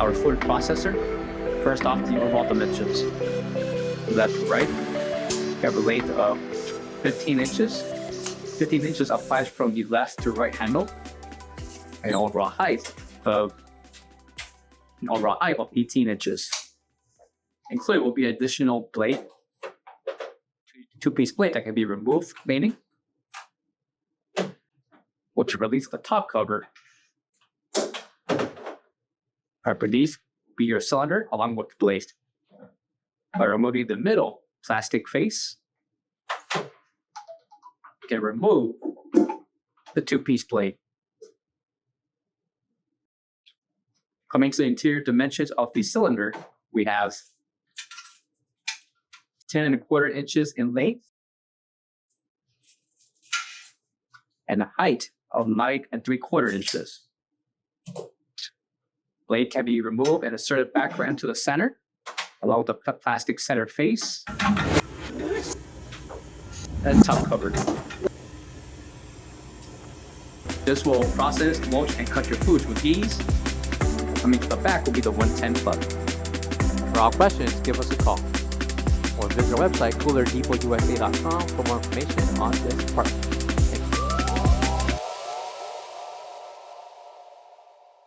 our food processor. First off, the overall dimensions. Left to right, we have a length of 15 inches. 15 inches applies from the left to right handle. An overall height of 18 inches. Included will be an additional blade, two-piece blade that can be removed, meaning which release the top cover. Right beneath be your cylinder along with the blade. By removing the middle plastic face, you can remove the two-piece blade. Coming to the interior dimensions of the cylinder, we have 10.25 inches in length and a height of 9.75 inches. Blade can be removed and inserted back right into the center, along with the plastic center face and top cover. This will process, mulch, and cut your foods with ease. Coming to the back will be the 110 plug. For all questions, give us a call or visit our website coolerdepotUSA.com for more information on this part.